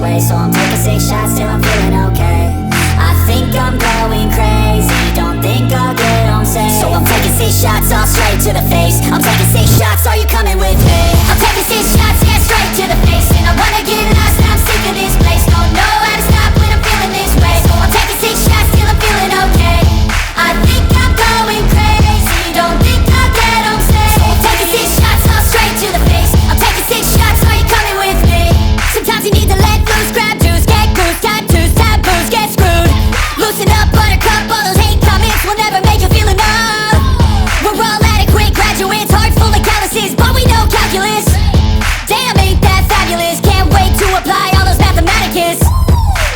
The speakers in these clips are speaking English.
way. So I'm taking 6 shots till I'm feeling okay. I think I'm going crazy, don't think I'll get home safe. So I'm taking 6 shots all straight to the face. I'm taking 6 shots, are you coming with me? I'm taking 6 shots, yeah, straight to the face. And I wanna get lost, I'm sick of this place. Don't know how to stop when I'm feeling this way. So I'm taking 6 shots till I'm feeling okay. I think I'm going crazy, don't think I'll get home safe. So I'm taking 6 shots all straight to the face. I'm taking 6 shots, are you coming with me? Sometimes you need to let loose, grab juice, get goose, tattoos, taboos, get screwed. Loosen up, buttercup, all those hate comments will never make you feel enough. We're all adequate graduates, heart full of calluses, but we know calculus. Damn, ain't that fabulous? Can't wait to apply all those mathematicus.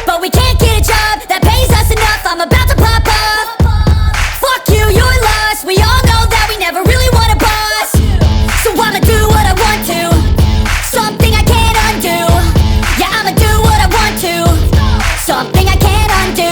But we can't get a job that pays us enough, I'm about to pop off. Fuck you, you're lost, we all know that we never really want a boss. So I'ma do what I want to, something I can't undo. Yeah, I'ma do what I want to, something I can't undo.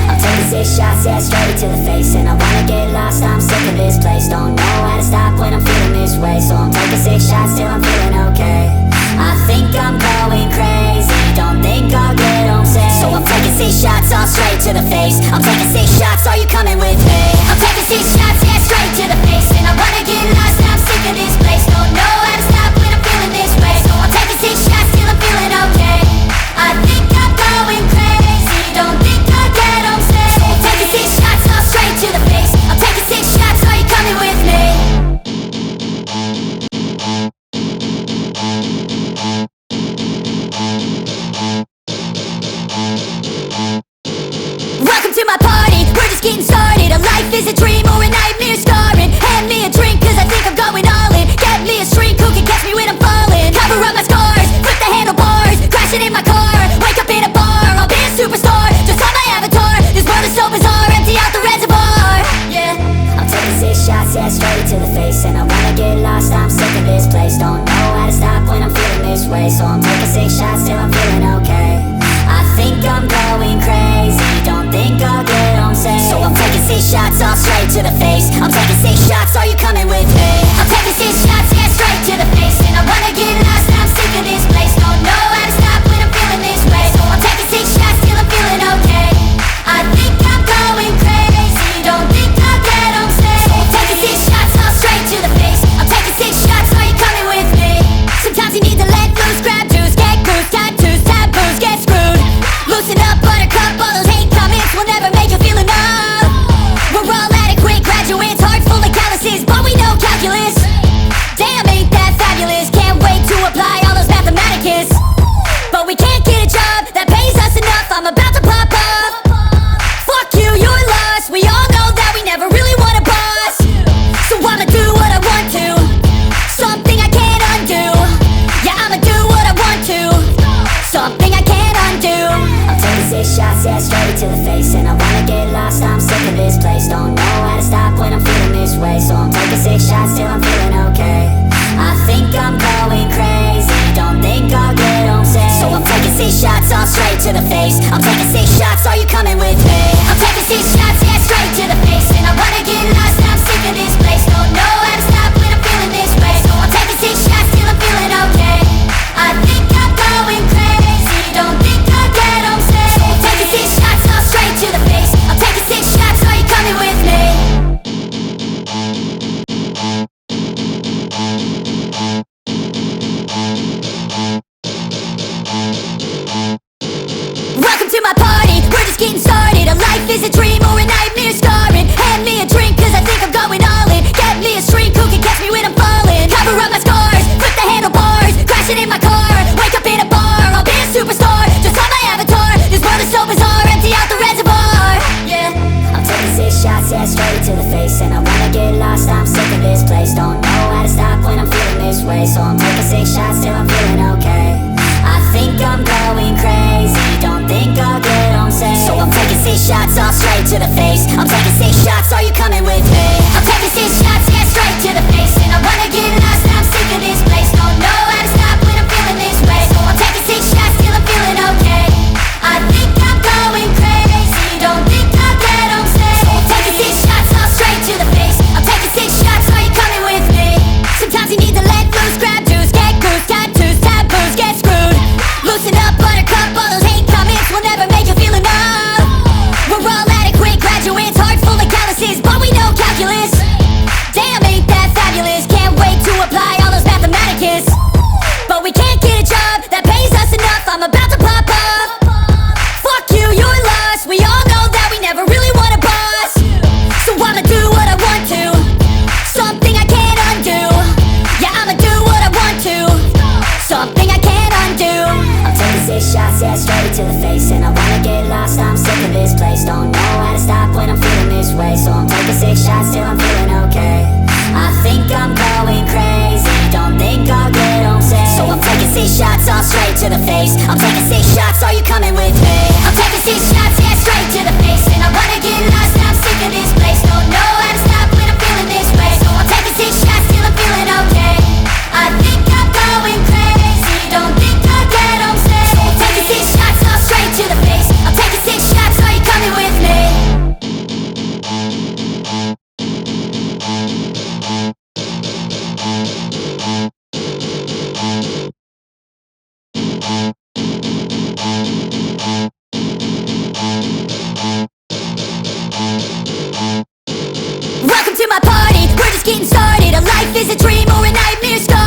I'm taking 6 shots, yeah, straight to the face. And I wanna get lost, I'm sick of this place. Don't know how to stop when I'm feeling this way. So I'm taking 6 shots till I'm feeling okay. I think I'm going crazy, don't think I'll get home safe. So I'm taking 6 shots all straight to the face. I'm taking 6 shots, are you coming with me? I'm taking 6 shots, yeah, straight to the face. And I wanna get lost, I'm sick of this place. Don't know how to stop when I'm feeling this way. So I'm taking 6 shots till I'm feeling okay. I think I'm going crazy, don't think I'll get home safe. So I'm taking 6 shots all straight to the face. I'm taking 6 shots, are you coming with me? Welcome to my party, we're just getting started. A life is a dream or a nightmare scarring. Hand me a drink cause I think I'm going all in. Get me a shrink who can catch me when I'm falling. Cover up my scars, flip the handlebars, crashing in my car, wake up in a bar. I'll be a superstar, just on my avatar. This world is so bizarre, empty out the reservoir. Yeah, I'm taking 6 shots, yeah, straight to the face. And I wanna get lost, I'm sick of this place. Don't know how to stop when I'm feeling this way. So I'm taking 6 shots till I'm feeling okay. I think I'm going crazy, don't think I'll get home safe. So I'm taking 6 shots all straight to the face. I'm taking 6 shots, are you coming with me? I'm taking 6 shots, yeah, straight to the face. And I wanna get lost, I'm sick of this place. Don't know how to stop when I'm feeling this way. So I'm taking 6 shots till I'm feeling okay. I think I'm going crazy, don't think I'll get home safe. So I'm taking 6 shots all straight to the face. I'm taking 6 shots, are you coming with me? Sometimes you need to let loose, grab juice, get goose, tattoos, taboos, get screwed. Loosen up, buttercup, all those hate comments will never make you feel enough. We're all adequate graduates, heart full of calluses, but we know calculus. Damn, ain't that fabulous? Can't wait to apply all those mathematicus. But we can't get a job that pays us enough, I'm about to pop off. Fuck you, you're lost, we all know that we never really want a boss. So I'ma do what I want to, something I can't undo. Yeah, I'ma do what I want to, something I can't undo. I'm taking 6 shots, yeah, straight to the face. And I wanna get lost, I'm sick of this place. Don't know how to stop when I'm feeling this way. So I'm taking 6 shots till I'm feeling okay. I think I'm going crazy, don't think I'll get home safe. So I'm taking 6 shots all straight to the face. I'm taking 6 shots, are you coming with me? I'm taking 6 shots, yeah, straight to the face. And I wanna get lost, I'm sick of this place. Don't know how to stop when I'm feeling this way. So I'm taking 6 shots till I'm feeling okay. I think I'm going crazy, don't think I'll get home safe. So I'm taking 6 shots all straight to the face. I'm taking 6 shots, are you coming with me? Welcome to my party, we're just getting started. A life is a dream or a nightmare scarring. Hand me a drink cause I think I'm going all in. Get me a shrink who can catch me when I'm falling. Cover up my scars, flip the handlebars, crashing in my car, wake up in a bar. I'll be a superstar, just on my avatar. This world is so bizarre, empty out the reservoir. Yeah, I'm taking 6 shots, yeah, straight to the face. And I wanna get lost, I'm sick of this place. Don't know how to stop when I'm feeling this way. So I'm taking 6 shots till I'm feeling okay. I think I'm going crazy, don't think I'll get home safe. So I'm taking 6 shots all straight to the face. I'm taking 6 shots, are you coming with me? I'm taking 6 shots, yeah, straight to the face. And I wanna get lost, I'm sick of this place. Don't know how to stop when I'm feeling this way. So I'm taking 6 shots till I'm feeling okay. I think I'm going crazy, don't think I'll get home safe. So I'm taking 6 shots all straight to the face. I'm taking 6 shots, are you coming with me? Sometimes you need to let loose, grab juice, get goose, tattoos, taboos, get screwed. Loosen up, buttercup, all to the face. I'm taking 6 shots, are you coming with me? I'm taking 6 shots, yeah, straight to the face. And I wanna get lost, I'm sick of this place. Don't know how to stop when I'm feeling this way. So I'm taking 6 shots till I'm feeling okay. I think I'm going crazy, don't think I'll get home safe. So I'm taking 6 shots, all straight to the face. I'm taking 6 shots, are you coming with me? Welcome to my party, we're just getting started. A life is a dream or a nightmare scar.